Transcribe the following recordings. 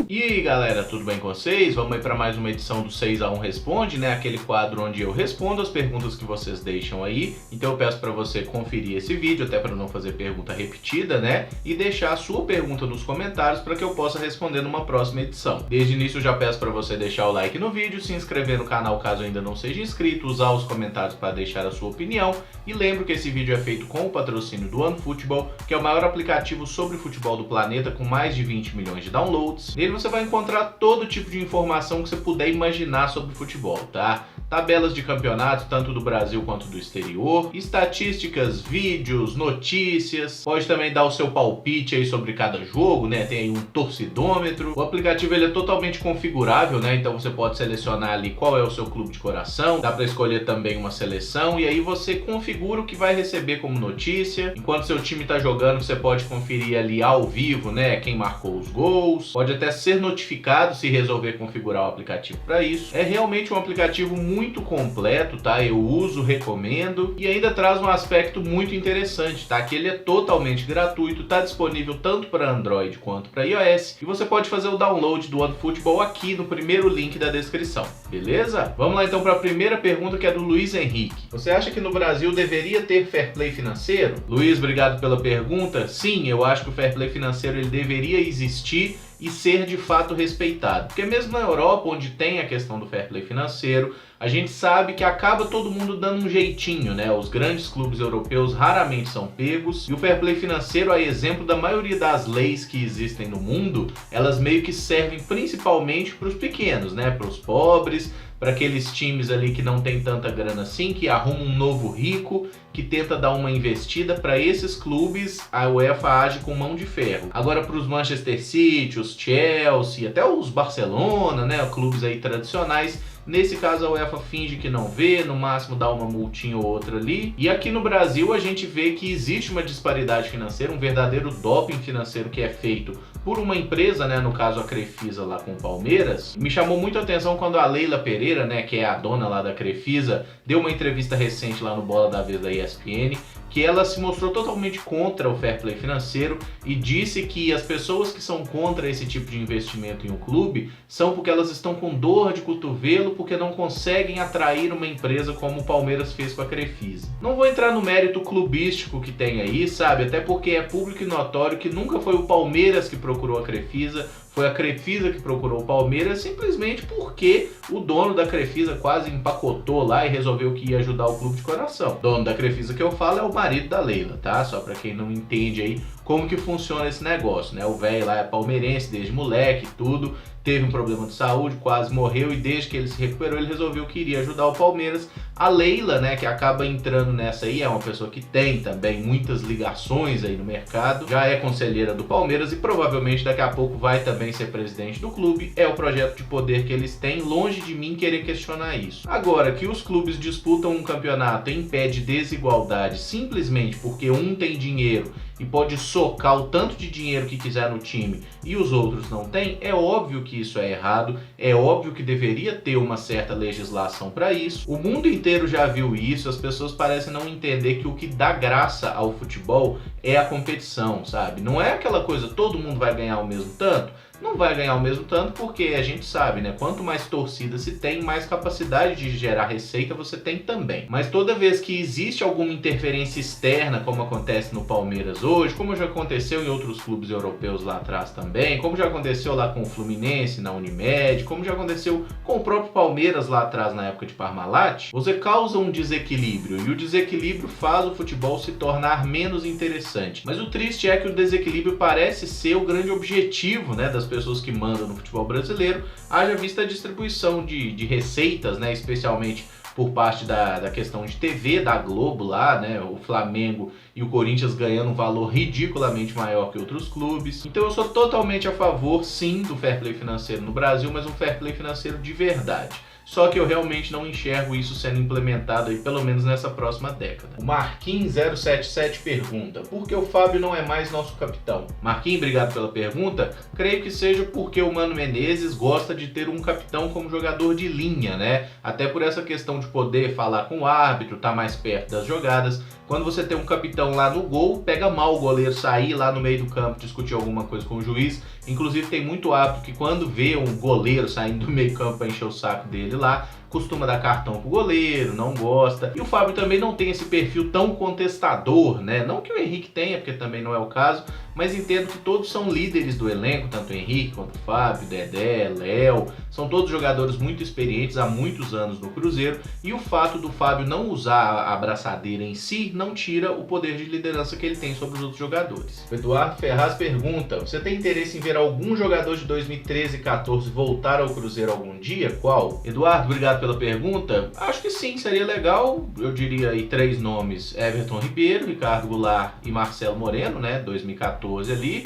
E aí galera, tudo bem com vocês? Vamos aí para mais uma edição do 6 a 1 Responde, né? Aquele quadro onde eu respondo as perguntas que vocês deixam aí. Então eu peço para você conferir esse vídeo, até para não fazer pergunta repetida, né? E deixar a sua pergunta nos comentários para que eu possa responder numa próxima edição. Desde o início eu já peço para você deixar o like no vídeo, se inscrever no canal caso ainda não seja inscrito, usar os comentários para deixar a sua opinião. E lembro que esse vídeo é feito com o patrocínio do OneFootball, que é o maior aplicativo sobre futebol do planeta, com mais de 20 milhões de downloads. Nele você vai encontrar todo tipo de informação que você puder imaginar sobre futebol, tá? Tabelas de campeonatos, tanto do Brasil quanto do exterior, estatísticas, vídeos, notícias, pode também dar o seu palpite aí sobre cada jogo, né? Tem aí um torcidômetro. O aplicativo ele é totalmente configurável, né? Então você pode selecionar ali qual é o seu clube de coração, dá para escolher também uma seleção e aí você configura o que vai receber como notícia. Enquanto seu time tá jogando, você pode conferir ali ao vivo, né? Quem marcou os gols, pode até ser notificado se resolver configurar o aplicativo para isso. É realmente um aplicativo muito completo, tá? Eu uso, recomendo e ainda traz um aspecto muito interessante, tá? Que ele é totalmente gratuito, tá disponível tanto para Android quanto para iOS e você pode fazer o download do OneFootball aqui no primeiro link da descrição, beleza? Vamos lá então para a primeira pergunta, que é do Luiz Henrique. Você acha que no Brasil deveria ter fair play financeiro? Luiz, obrigado pela pergunta. Sim, eu acho que o fair play financeiro ele deveria existir e ser de fato respeitado. Porque mesmo na Europa, onde tem a questão do fair play financeiro, a gente sabe que acaba todo mundo dando um jeitinho, né? Os grandes clubes europeus raramente são pegos, e o fair play financeiro, a exemplo da maioria das leis que existem no mundo, elas meio que servem principalmente para os pequenos, né? Para os pobres, para aqueles times ali que não tem tanta grana assim, que arrumam um novo rico, que tenta dar uma investida. Para esses clubes, a UEFA age com mão de ferro. Agora, para os Manchester City, os Chelsea, até os Barcelona, né, clubes aí tradicionais, nesse caso a UEFA finge que não vê, no máximo dá uma multinha ou outra ali. E aqui no Brasil a gente vê que existe uma disparidade financeira, um verdadeiro doping financeiro que é feito por uma empresa, né, no caso a Crefisa lá com o Palmeiras. Me chamou muito a atenção quando a Leila Pereira, né, que é a dona lá da Crefisa, deu uma entrevista recente lá no Bola da Vez da ESPN, que ela se mostrou totalmente contra o fair play financeiro e disse que as pessoas que são contra esse tipo de investimento em um clube são porque elas estão com dor de cotovelo, porque não conseguem atrair uma empresa como o Palmeiras fez com a Crefisa. Não vou entrar no mérito clubístico que tem aí, sabe? Até porque é público e notório que nunca foi o Palmeiras que procurou a Crefisa, foi a Crefisa que procurou o Palmeiras, simplesmente porque o dono da Crefisa quase empacotou lá e resolveu que ia ajudar o clube de coração. O dono da Crefisa que eu falo é o marido da Leila, tá? Só pra quem não entende aí como que funciona esse negócio, né? O velho lá é palmeirense desde moleque e tudo, teve um problema de saúde, quase morreu e desde que ele se recuperou ele resolveu que iria ajudar o Palmeiras. A Leila, né, que acaba entrando nessa aí, é uma pessoa que tem também muitas ligações aí no mercado, já é conselheira do Palmeiras e provavelmente daqui a pouco vai também ser presidente do clube. É o projeto de poder que eles têm, longe de mim querer questionar isso. Agora, que os clubes disputam um campeonato em pé de desigualdade simplesmente porque um tem dinheiro e pode socar o tanto de dinheiro que quiser no time e os outros não têm, é óbvio que isso é errado, é óbvio que deveria ter uma certa legislação para isso. O mundo inteiro já viu isso, as pessoas parecem não entender que o que dá graça ao futebol é a competição, sabe? Não é aquela coisa, todo mundo vai ganhar o mesmo tanto. Não vai ganhar o mesmo tanto porque a gente sabe, né? Quanto mais torcida se tem, mais capacidade de gerar receita você tem também. Mas toda vez que existe alguma interferência externa, como acontece no Palmeiras hoje, como já aconteceu em outros clubes europeus lá atrás também, como já aconteceu lá com o Fluminense na Unimed, como já aconteceu com o próprio Palmeiras lá atrás na época de Parmalat, você causa um desequilíbrio e o desequilíbrio faz o futebol se tornar menos interessante. Mas o triste é que o desequilíbrio parece ser o grande objetivo, né, das pessoas que mandam no futebol brasileiro, haja vista a distribuição de receitas, né, especialmente por parte da questão de TV da Globo lá, né, o Flamengo e o Corinthians ganhando um valor ridiculamente maior que outros clubes. Então eu sou totalmente a favor, sim, do fair play financeiro no Brasil, mas um fair play financeiro de verdade. Só que eu realmente não enxergo isso sendo implementado aí, pelo menos nessa próxima década. O Marquinhos077 pergunta: por que o Fábio não é mais nosso capitão? Marquinhos, obrigado pela pergunta. Creio que seja porque o Mano Menezes gosta de ter um capitão como jogador de linha, né? Até por essa questão de poder falar com o árbitro, estar mais perto das jogadas. quando você tem um capitão lá no gol, pega mal o goleiro sair lá no meio do campo, discutir alguma coisa com o juiz. Inclusive tem muito hábito que quando vê um goleiro saindo do meio campo para encher o saco dele lá, costuma dar cartão pro goleiro, não gosta. E o Fábio também não tem esse perfil tão contestador, né? Não que o Henrique tenha, porque também não é o caso, mas entendo que todos são líderes do elenco, tanto o Henrique quanto o Fábio, Dedé, Léo, são todos jogadores muito experientes há muitos anos no Cruzeiro, e o fato do Fábio não usar a abraçadeira em si não tira o poder de liderança que ele tem sobre os outros jogadores. O Eduardo Ferraz pergunta: você tem interesse em ver algum jogador de 2013 e 14 voltar ao Cruzeiro algum dia? Qual? Eduardo, obrigado pela pergunta. Acho que sim, seria legal. Eu diria aí 3 nomes: Everton Ribeiro, Ricardo Goulart e Marcelo Moreno, né? 2014 ali.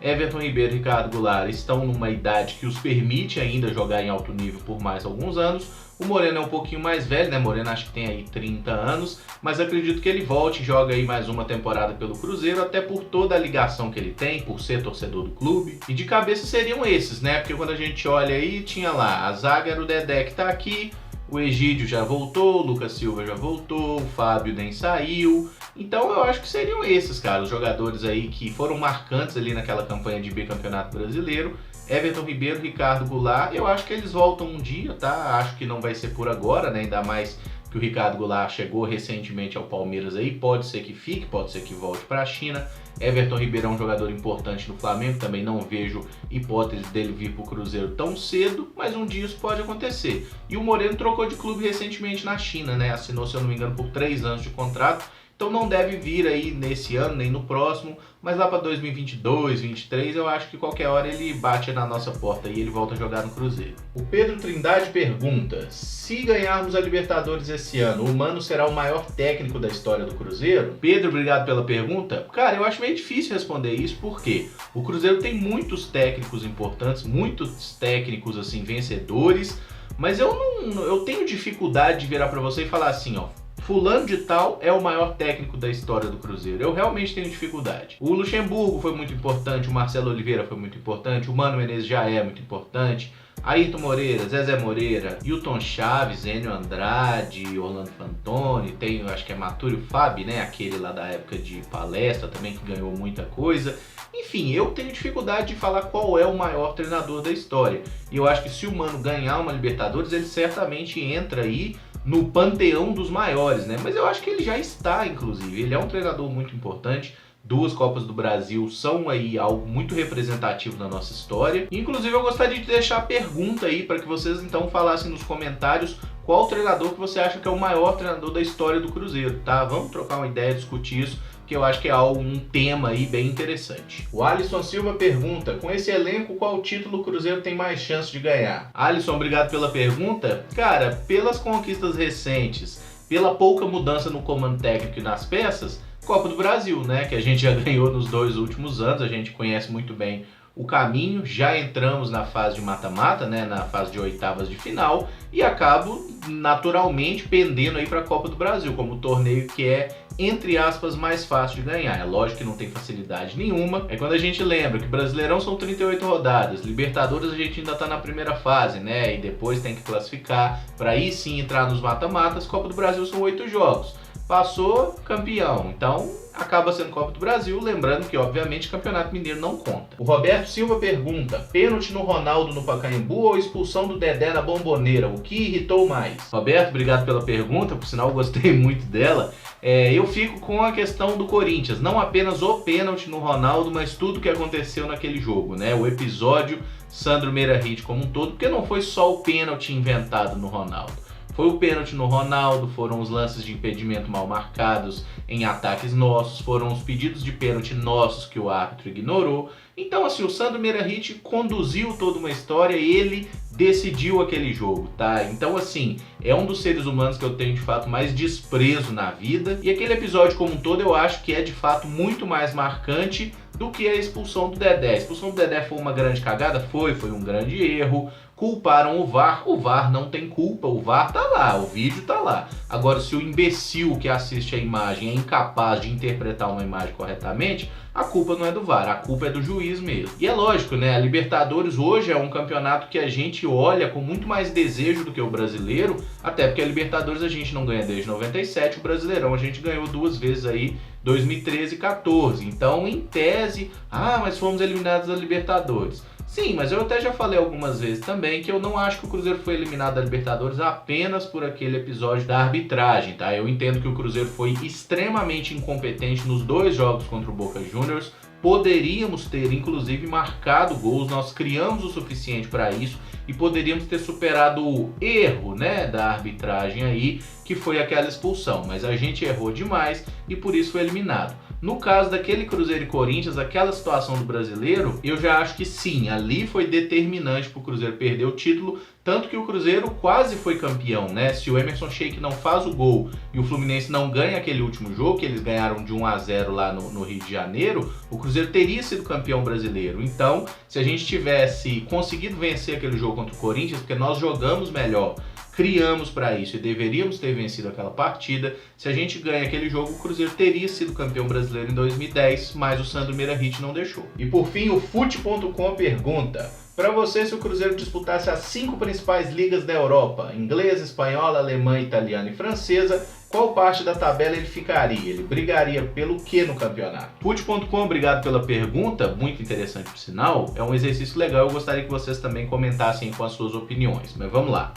Everton Ribeiro e Ricardo Goulart estão numa idade que os permite ainda jogar em alto nível por mais alguns anos. O Moreno é um pouquinho mais velho, né? Moreno acho que tem aí 30 anos, mas acredito que ele volte e joga aí mais uma temporada pelo Cruzeiro, até por toda a ligação que ele tem, por ser torcedor do clube. E de cabeça seriam esses, né? Porque quando a gente olha aí, tinha lá a zaga era o Dedé que tá aqui, o Egídio já voltou, o Lucas Silva já voltou, o Fábio nem saiu. Então eu acho que seriam esses, cara, os jogadores aí que foram marcantes ali naquela campanha de bicampeonato brasileiro. Everton Ribeiro, Ricardo Goulart, eu acho que eles voltam um dia, tá? Acho que não vai ser por agora, né? Ainda mais que o Ricardo Goulart chegou recentemente ao Palmeiras aí, pode ser que fique, pode ser que volte para a China. Everton Ribeiro é um jogador importante no Flamengo, também não vejo hipótese dele vir para o Cruzeiro tão cedo, mas um dia isso pode acontecer. E o Moreno trocou de clube recentemente na China, né? Assinou, se eu não me engano, por 3 anos de contrato. Então não deve vir aí nesse ano, nem no próximo, mas lá para 2022, 2023, eu acho que qualquer hora ele bate na nossa porta e ele volta a jogar no Cruzeiro. O Pedro Trindade pergunta: se ganharmos a Libertadores esse ano, o Mano será o maior técnico da história do Cruzeiro? Pedro, obrigado pela pergunta. Cara, eu acho meio difícil responder isso, porque o Cruzeiro tem muitos técnicos importantes, muitos técnicos assim vencedores, mas eu tenho dificuldade de virar para você e falar assim, ó: fulano de tal é o maior técnico da história do Cruzeiro. Eu realmente tenho dificuldade. O Luxemburgo foi muito importante, o Marcelo Oliveira foi muito importante, o Mano Menezes já é muito importante, Ayrton Moreira, Zezé Moreira, Hilton Chaves, Enio Andrade, Orlando Fantoni, tem, eu acho que é Matúrio Fabi, né? Aquele lá da época de Palestra também, que ganhou muita coisa. Enfim, eu tenho dificuldade de falar qual é o maior treinador da história. E eu acho que se o Mano ganhar uma Libertadores, ele certamente entra aí no panteão dos maiores, né? Mas eu acho que ele já está, inclusive. Ele é um treinador muito importante. 2 Copas do Brasil são aí algo muito representativo na nossa história. Inclusive eu gostaria de deixar a pergunta aí para que vocês então falassem nos comentários qual treinador que você acha que é o maior treinador da história do Cruzeiro, tá? Vamos trocar uma ideia, discutir isso, que eu acho que é um tema aí bem interessante. O Alisson Silva pergunta: com esse elenco, qual título o Cruzeiro tem mais chance de ganhar? Alisson, obrigado pela pergunta. Cara, pelas conquistas recentes, pela pouca mudança no comando técnico e nas peças, Copa do Brasil, né, que a gente já ganhou nos 2 últimos anos, a gente conhece muito bem o caminho, já entramos na fase de mata-mata, né, na fase de oitavas de final, e acabo naturalmente pendendo aí para a Copa do Brasil, como o torneio que é, entre aspas, mais fácil de ganhar. É lógico que não tem facilidade nenhuma. É quando a gente lembra que Brasileirão são 38 rodadas, Libertadores a gente ainda tá na primeira fase, né, e depois tem que classificar para aí sim entrar nos mata-matas. Copa do Brasil são 8 jogos. Passou, campeão. Então, acaba sendo Copa do Brasil, lembrando que, obviamente, Campeonato Mineiro não conta. O Roberto Silva pergunta: pênalti no Ronaldo no Pacaembu ou expulsão do Dedé na Bomboneira? O que irritou mais? Roberto, obrigado pela pergunta, por sinal eu gostei muito dela. Eu fico com a questão do Corinthians, não apenas o pênalti no Ronaldo, mas tudo que aconteceu naquele jogo, né? O episódio Sandro Meirahit como um todo, porque não foi só o pênalti inventado no Ronaldo. Foi o pênalti no Ronaldo, foram os lances de impedimento mal marcados em ataques nossos, foram os pedidos de pênalti nossos que o árbitro ignorou. Então, assim, o Sandro Meirahit conduziu toda uma história e ele decidiu aquele jogo, tá? Então, assim, é um dos seres humanos que eu tenho de fato mais desprezo na vida. E aquele episódio como um todo eu acho que é de fato muito mais marcante do que a expulsão do Dedé. A expulsão do Dedé foi uma grande cagada? Foi um grande erro. Culparam o VAR não tem culpa, o VAR tá lá, o vídeo tá lá. Agora, se o imbecil que assiste a imagem é incapaz de interpretar uma imagem corretamente, a culpa não é do VAR, a culpa é do juiz mesmo. E é lógico, né, a Libertadores hoje é um campeonato que a gente olha com muito mais desejo do que o brasileiro, até porque a Libertadores a gente não ganha desde 97, o Brasileirão a gente ganhou 2 vezes aí, 2013 e 14. Então, em tese, mas fomos eliminados da Libertadores. Sim, mas eu até já falei algumas vezes também que eu não acho que o Cruzeiro foi eliminado da Libertadores apenas por aquele episódio da arbitragem, tá? Eu entendo que o Cruzeiro foi extremamente incompetente nos 2 jogos contra o Boca Juniors. Poderíamos ter, inclusive, marcado gols, nós criamos o suficiente para isso e poderíamos ter superado o erro, né, da arbitragem aí, que foi aquela expulsão. Mas a gente errou demais e por isso foi eliminado. No caso daquele Cruzeiro e Corinthians, aquela situação do brasileiro, eu já acho que sim, ali foi determinante para o Cruzeiro perder o título, tanto que o Cruzeiro quase foi campeão, né? Se o Emerson Sheik não faz o gol e o Fluminense não ganha aquele último jogo, que eles ganharam de 1-0 lá no Rio de Janeiro, o Cruzeiro teria sido campeão brasileiro. Então, se a gente tivesse conseguido vencer aquele jogo contra o Corinthians, porque nós jogamos melhor, criamos para isso e deveríamos ter vencido aquela partida. Se a gente ganha aquele jogo, o Cruzeiro teria sido campeão brasileiro em 2010, mas o Sandro Meirahit não deixou. E por fim, o Fute.com pergunta: para você, se o Cruzeiro disputasse as 5 principais ligas da Europa, inglesa, espanhola, alemã, italiana e francesa, qual parte da tabela ele ficaria? Ele brigaria pelo que no campeonato? Fute.com, obrigado pela pergunta, muito interessante por sinal. É um exercício legal, eu gostaria que vocês também comentassem com as suas opiniões, mas vamos lá.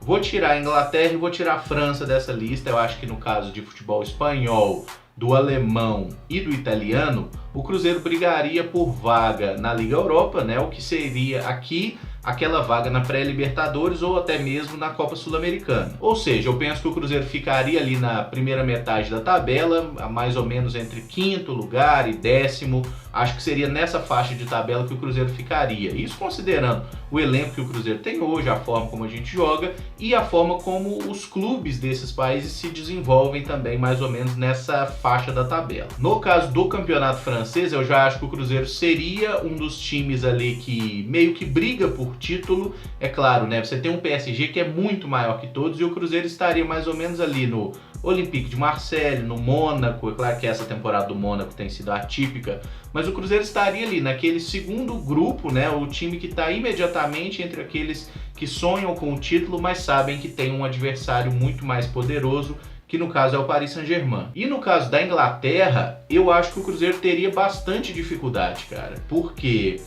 Vou tirar a Inglaterra e vou tirar a França dessa lista. Eu acho que no caso de futebol espanhol, do alemão e do italiano, o Cruzeiro brigaria por vaga na Liga Europa, né? O que seria aqui aquela vaga na pré-Libertadores ou até mesmo na Copa Sul-Americana. Ou seja, eu penso que o Cruzeiro ficaria ali na primeira metade da tabela, mais ou menos entre 5º lugar e 10º. Acho que seria nessa faixa de tabela que o Cruzeiro ficaria. Isso considerando o elenco que o Cruzeiro tem hoje, a forma como a gente joga e a forma como os clubes desses países se desenvolvem também mais ou menos nessa faixa da tabela. No caso do campeonato francês, eu já acho que o Cruzeiro seria um dos times ali que meio que briga por título. É claro, né? Você tem um PSG que é muito maior que todos e o Cruzeiro estaria mais ou menos ali no Olympique de Marseille, no Mônaco. É claro que essa temporada do Mônaco tem sido atípica, mas o Cruzeiro estaria ali naquele segundo grupo, né? O time que está imediatamente entre aqueles que sonham com o título, mas sabem que tem um adversário muito mais poderoso, que no caso é o Paris Saint-Germain. E no caso da Inglaterra, eu acho que o Cruzeiro teria bastante dificuldade, cara, porque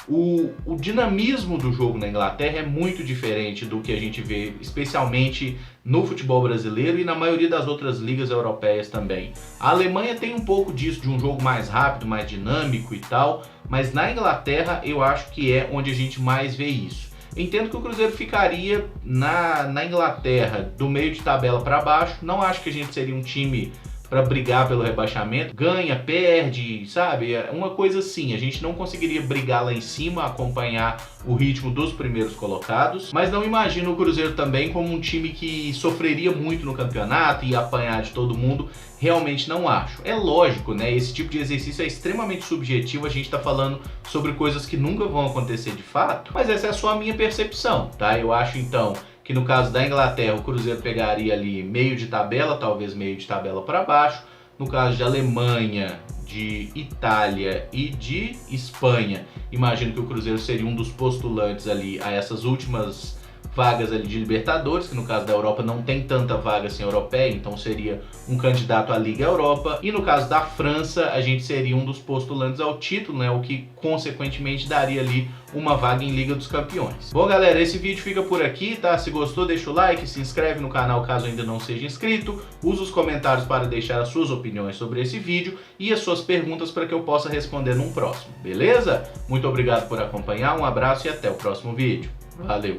o dinamismo do jogo na Inglaterra é muito diferente do que a gente vê, especialmente no futebol brasileiro e na maioria das outras ligas europeias também. A Alemanha tem um pouco disso, de um jogo mais rápido, mais dinâmico e tal, mas na Inglaterra eu acho que é onde a gente mais vê isso. Entendo que o Cruzeiro ficaria na Inglaterra, do meio de tabela para baixo. Não acho que a gente seria um time para brigar pelo rebaixamento, ganha, perde, sabe? Uma coisa assim, a gente não conseguiria brigar lá em cima, acompanhar o ritmo dos primeiros colocados, mas não imagino o Cruzeiro também como um time que sofreria muito no campeonato e ia apanhar de todo mundo. Realmente não acho. É lógico, né? Esse tipo de exercício é extremamente subjetivo, a gente tá falando sobre coisas que nunca vão acontecer de fato, mas essa é só a minha percepção, tá? Eu acho então que no caso da Inglaterra o Cruzeiro pegaria ali meio de tabela, talvez meio de tabela para baixo. No caso de Alemanha, de Itália e de Espanha, imagino que o Cruzeiro seria um dos postulantes ali a essas últimas vagas ali de Libertadores, que no caso da Europa não tem tanta vaga assim europeia, então seria um candidato à Liga Europa. E no caso da França, a gente seria um dos postulantes ao título, né, o que consequentemente daria ali uma vaga em Liga dos Campeões. Bom, galera, esse vídeo fica por aqui, tá? Se gostou, deixa o like, se inscreve no canal caso ainda não seja inscrito, usa os comentários para deixar as suas opiniões sobre esse vídeo e as suas perguntas para que eu possa responder num próximo, beleza? Muito obrigado por acompanhar, um abraço e até o próximo vídeo. Valeu!